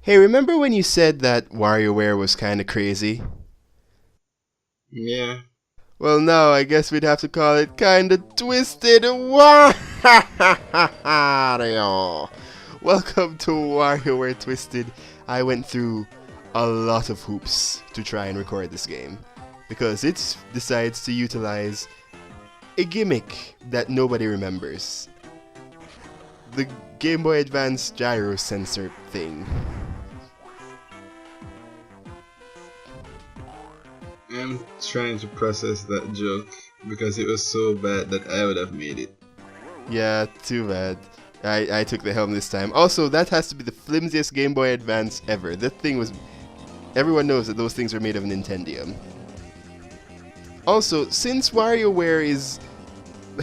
Hey, remember when you said that Warioware was kind of crazy? Yeah. Well, now I guess we'd have to call it kinda twisted. Wario! Welcome to Warioware Twisted. I went through a lot of hoops to try and record this game because it decides to utilize a gimmick that nobody remembers. The Game Boy Advance gyro sensor thing. I'm trying to process that joke because it was so bad that I would have made it. Yeah, too bad. I took the helm this time. Also, that has to be the flimsiest Game Boy Advance ever. That thing was... Everyone knows that those things are made of Nintendium. Also, since WarioWare is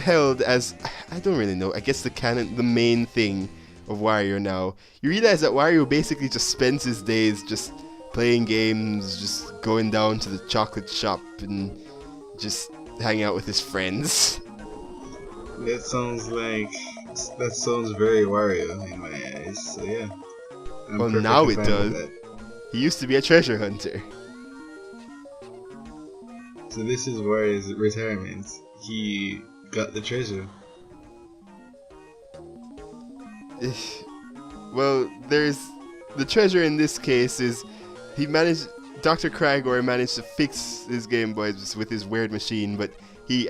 held as... I don't really know. I guess the main thing of Wario now, you realize that Wario basically just spends his days just playing games, just going down to the chocolate shop and just hanging out with his friends. That sounds very Wario in my eyes. So yeah, I'm Well, now perfectly it fine with does. that. He used to be a treasure hunter. So this is Wario's retirement. He got the treasure. Well, there's the treasure in this case is he managed. Dr. Crygor managed to fix his Game Boy with his weird machine, but he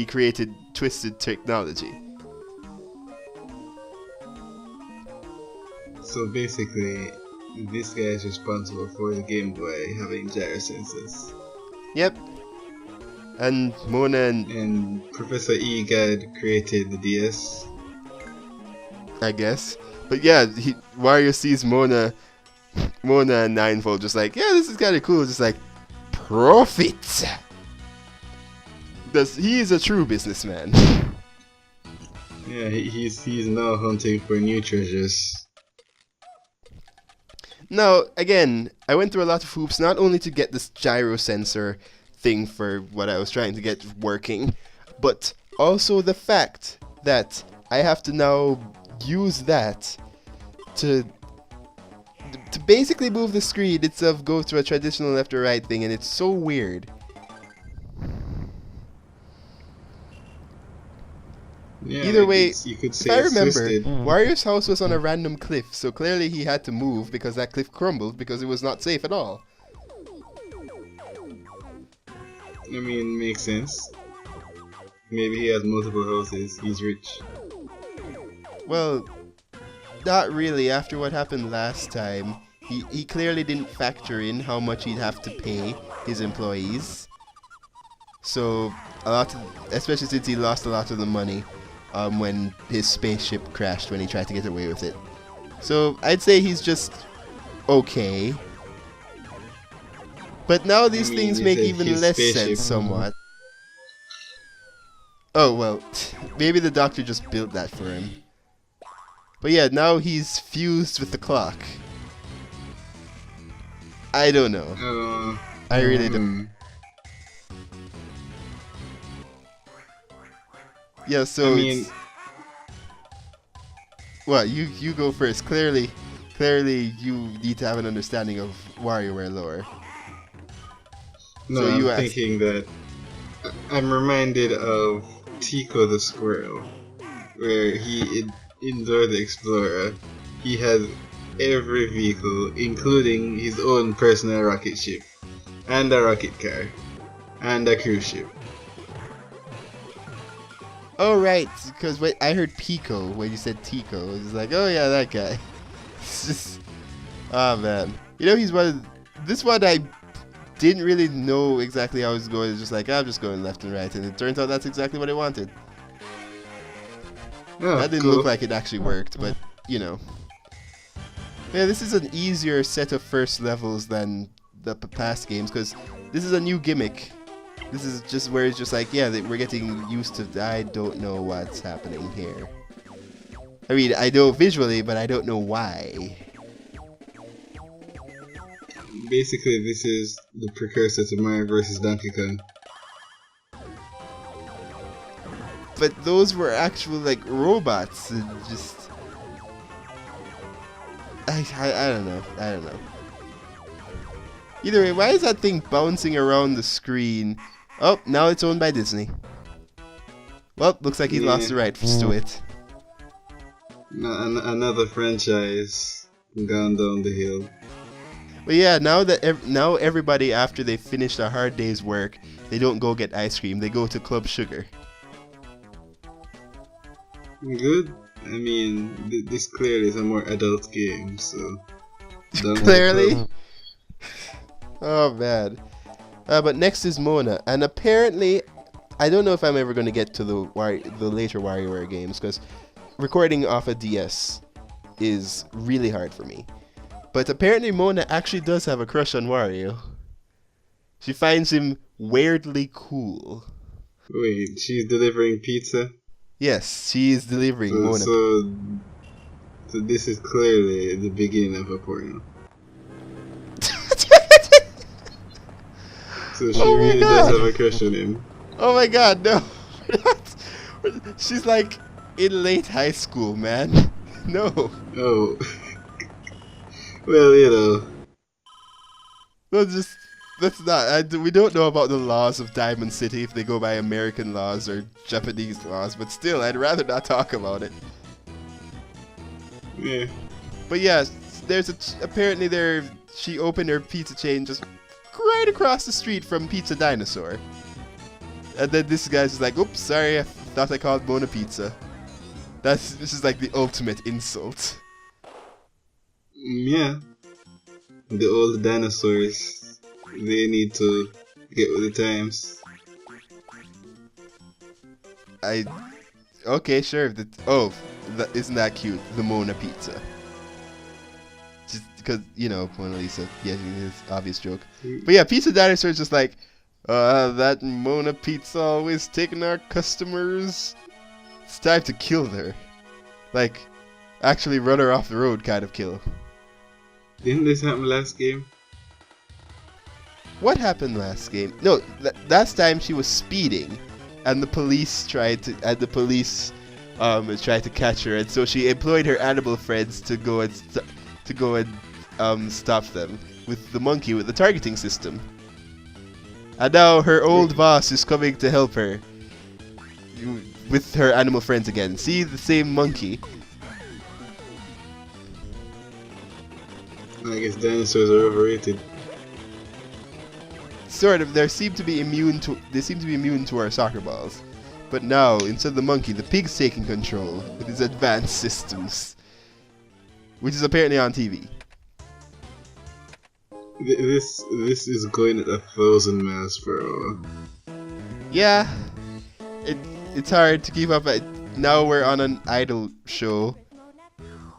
created twisted technology. So basically, this guy is responsible for the Game Boy having gyro sensors. Yep. And Mona and And Professor Egad created the DS. I guess, but yeah, Wario sees Mona and Ninefold just like, yeah, this is kind of cool. Just like profit. He is a true businessman. Yeah, he's now hunting for new treasures. Now, again, I went through a lot of hoops, not only to get this gyro sensor thing for what I was trying to get working, but also the fact that I have to now use that to basically move the screen instead of go through a traditional left or right thing, and it's so weird. Yeah, Either way, you could if say I it's remember, twisted. Wario's house was on a random cliff, so clearly he had to move because that cliff crumbled because it was not safe at all. I mean, makes sense. Maybe he has multiple houses. He's rich. Well, not really. After what happened last time, he clearly didn't factor in how much he'd have to pay his employees. So, especially since he lost a lot of the money when his spaceship crashed when he tried to get away with it. So, I'd say he's just okay. But now these things make even less sense somewhat. Oh, well, maybe the doctor just built that for him. But yeah, now he's fused with the clock. I don't know. I really don't. Yeah, so I mean, what? You go first. Clearly, you need to have an understanding of WarioWare lore. no, So you I'm ask. thinking that I'm reminded of Tico the Squirrel, where in Dora the Explorer, he had every vehicle, including his own personal rocket ship, and a rocket car, and a cruise ship. Oh right, because I heard Pico when you said Tico. It was like, oh yeah, that guy. It's just, oh man. You know, this one I didn't really know exactly how I was going. It's just like, I'm just going left and right, and it turns out that's exactly what I wanted. Oh, That didn't cool. look like it actually worked, but you know. Yeah, this is an easier set of first levels than the past games because this is a new gimmick. This is just where it's just like, yeah, we're getting used to. I don't know what's happening here. I mean, I know visually, but I don't know why. Basically, this is the precursor to Mario vs. Donkey Kong. But those were actual like robots. And just I don't know. I don't know. Either way, why is that thing bouncing around the screen? Oh, now it's owned by Disney. Well, looks like he lost the rights to it. Another franchise gone down the hill. But yeah, now everybody, after they finish a hard day's work, they don't go get ice cream. They go to Club Sugar. Good. I mean, this clearly is a more adult game, so. Clearly. Oh man. But next is Mona, and apparently, I don't know if I'm ever going to get to the later WarioWare games, because recording off a DS is really hard for me. But apparently Mona actually does have a crush on Wario. She finds him weirdly cool. Wait, she's delivering pizza? Yes, she is delivering Mona. So this is clearly the beginning of a porno. So she really does have a crush on him. Oh my god, no. She's like in late high school, man. No. Oh. Well, you know. That's not. We don't know about the laws of Diamond City, if they go by American laws or Japanese laws, but still, I'd rather not talk about it. Yeah. But yeah, apparently she opened her pizza chain just right across the street from Pizza Dinosaur. And then this guy's just like, oops, sorry, I thought I called Mona Pizza. This is like the ultimate insult. Yeah. The old dinosaurs, they need to get with the times. Okay, sure. Isn't that cute? The Mona Pizza. Just because, Mona Lisa. Yeah, it's an obvious joke. But yeah, Pizza Dinosaur is just like, that Mona Pizza always taking our customers. It's time to kill her. Like, actually run her off the road kind of kill. Didn't this happen last game? What happened last game? No, last time she was speeding, and the police tried to catch her, and so she employed her animal friends to go and stop them with the monkey with the targeting system. And now her old boss is coming to help her with her animal friends again. See, the same monkey. I guess dinosaurs are overrated. Sort of. They seem to be immune to our soccer balls. But now, instead of the monkey, the pig's taking control with his advanced systems, which is apparently on TV. This is going at 1,000 miles per hour. Yeah, it's hard to keep up. Now we're on an idol show.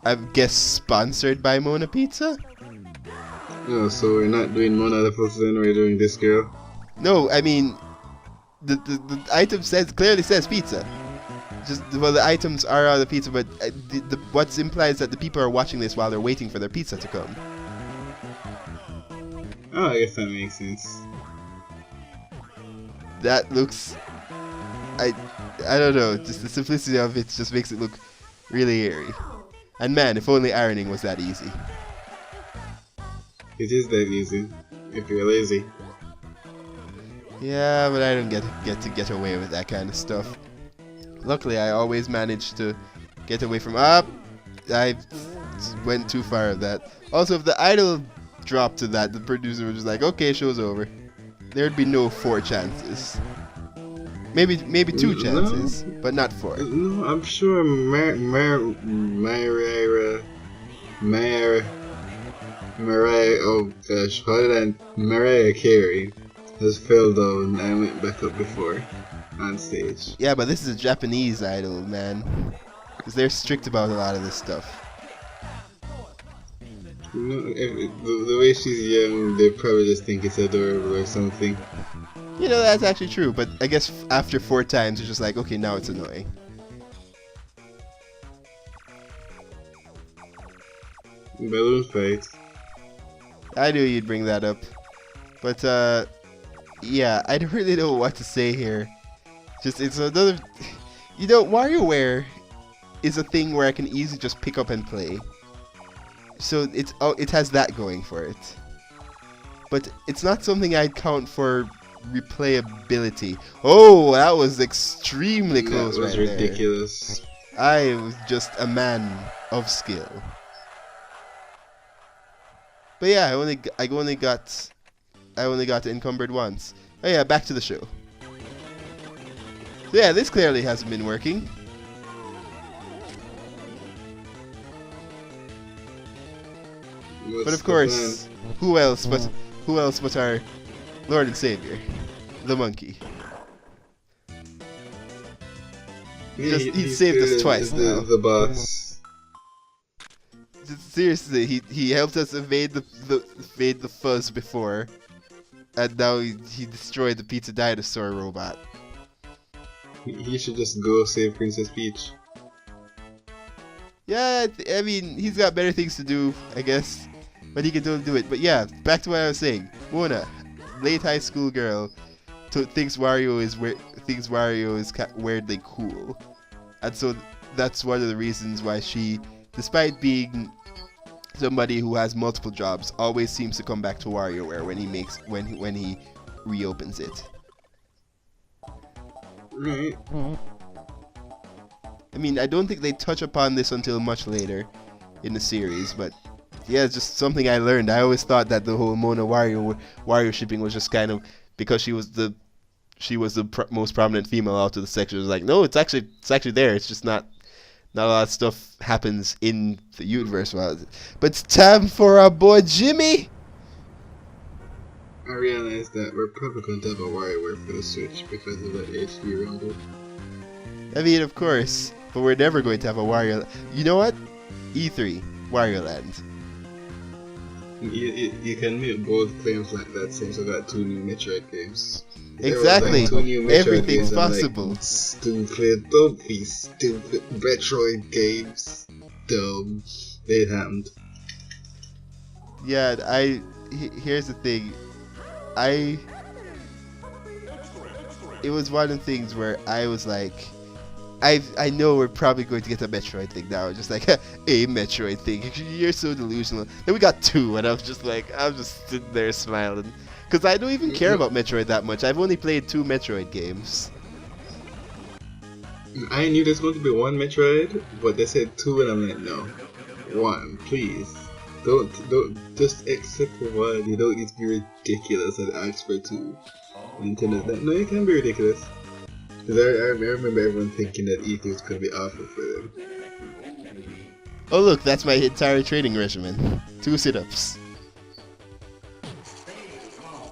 I guess sponsored by Mona Pizza. Oh, so we're not doing Mona levels then, we're doing this girl? No, I mean, the item clearly says pizza. The items are on the pizza, but what's implied is that the people are watching this while they're waiting for their pizza to come. Oh, I guess that makes sense. That looks... I don't know, just the simplicity of it just makes it look really eerie. And man, if only ironing was that easy. It is that easy, if you're lazy. Yeah, but I don't get away with that kind of stuff. Luckily, I always manage to get away from... I went too far of that. Also, if the idol dropped to that, the producer was just like, okay, show's over. There'd be no 4 chances. Maybe 2 chances, but not 4. No, I'm sure Mariah Carey has fell down and went back up before on stage. Yeah, but this is a Japanese idol, man. Because they're strict about a lot of this stuff. The way she's young, they probably just think it's adorable or something. That's actually true, but I guess after 4 times, it's just like, okay, now it's annoying. Balloon fight. I knew you'd bring that up. But, yeah, I don't really know what to say here. Just, it's another... WarioWare is a thing where I can easily just pick up and play. So it has that going for it. But it's not something I'd count for replayability. Oh, that was extremely close That was right ridiculous. there. I was just a man of skill. But yeah, I only got encumbered once. Oh yeah, back to the show. So yeah, this clearly hasn't been working. But of course, who else but our Lord and Savior, the monkey. Yeah, he saved us twice now. The boss. Seriously, he helped us evade the fuzz before, and now he destroyed the pizza dinosaur robot. He should just go save Princess Peach. Yeah, I mean, he's got better things to do, I guess. But he can still do it. But yeah, back to what I was saying. Mona, late high school girl, thinks Wario is weirdly cool, and so that's one of the reasons why she, despite being somebody who has multiple jobs, always seems to come back to Warioware when he reopens it. Right. I mean, I don't think they touch upon this until much later in the series, but yeah, it's just something I learned. I always thought that the whole Mona Wario shipping was just kind of because she was the most prominent female out of the section. It was like, no, it's actually there. It's just not a lot of stuff happens in the universe. But it's time for our boy Jimmy. I realized that we're probably going to have a WarioWare for the Switch because of the HD rumble. I mean, of course, but we're never going to have a Wario. You know what? E3 Wario Land. You can make both claims like that since we got 2 new Metroid games. Exactly. Like 2 new Metroid Everything's games, possible. Like, stupid, don't be stupid. Metroid games, dumb. It happened. Yeah, here's the thing. It was one of the things where I was like, I know we're probably going to get a Metroid thing now. Just like, a Metroid thing. You're so delusional. Then we got 2, and I'm just sitting there smiling. Because I don't even care about Metroid that much. I've only played 2 Metroid games. I knew there's going to be 1 Metroid, but they said 2, and I'm like, no. 1, please. Don't just accept for 1. You don't need to be ridiculous and ask for 2. Nintendo's like, no, you can't be ridiculous. Because I remember everyone thinking that E3 was going to be awful for them. Oh look, that's my entire training regimen. 2 sit-ups.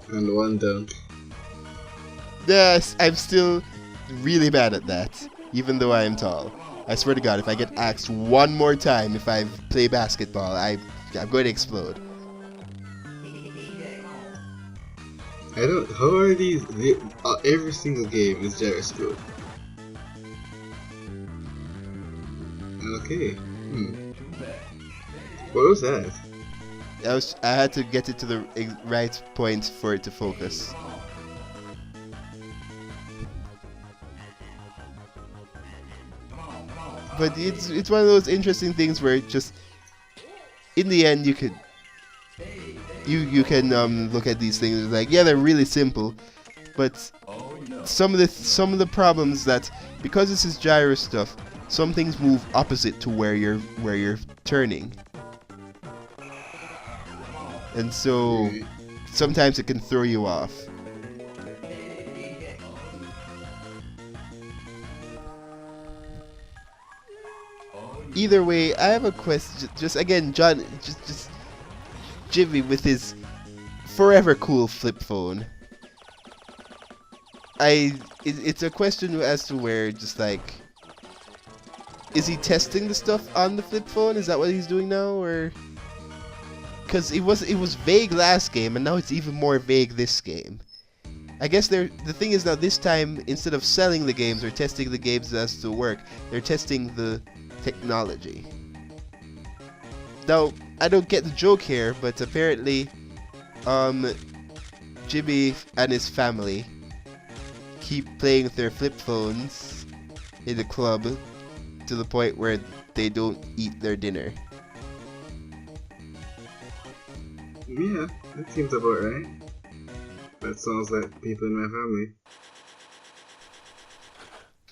And 1 dunk. Yes, I'm still really bad at that, even though I am tall. I swear to God, if I get asked one more time if I play basketball, I'm going to explode. How are these, every single game is gyroscope. Okay, What was that? I had to get it to the right point for it to focus. But it's one of those interesting things where it just, in the end, you can look at these things like, yeah, they're really simple, but some of the problems that, because this is gyro stuff, some things move opposite to where you're turning, and so sometimes it can throw you off. Either way, I have a question. Just again, John, just Jimmy with his forever cool flip phone. It's a question as to where, just like, is he testing the stuff on the flip phone? Is that what he's doing now, or? Because it was vague last game, and now it's even more vague this game. I guess the thing is now this time, instead of selling the games or testing the games as to work, they're testing the technology. Now, I don't get the joke here, but apparently, Jimmy and his family keep playing with their flip phones in the club to the point where they don't eat their dinner. Yeah, that seems about right. That sounds like people in my family.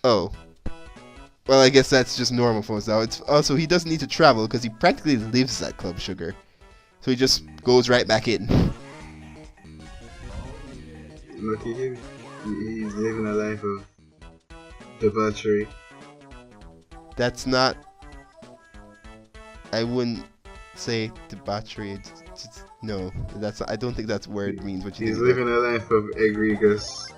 Oh. Well, I guess that's just normal for us now. It's also he doesn't need to travel because he practically lives at Club Sugar, so he just goes right back in. Lucky him. He's living a life of debauchery. That's not. I wouldn't say debauchery. No, that's. I don't think that word means what you He's think. living a life of egregious.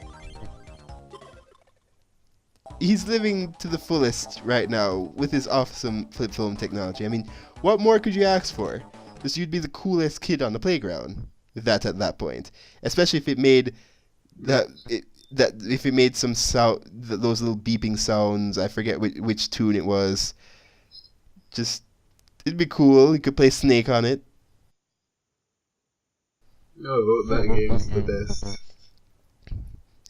He's living to the fullest right now with his awesome flip phone technology. I mean, what more could you ask for? Just you'd be the coolest kid on the playground. If that's at that point, especially if it made that if it made some sound, those little beeping sounds. I forget which tune it was. Just it'd be cool. You could play Snake on it. No, that game's the best.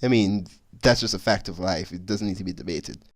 I mean, that's just a fact of life. It doesn't need to be debated.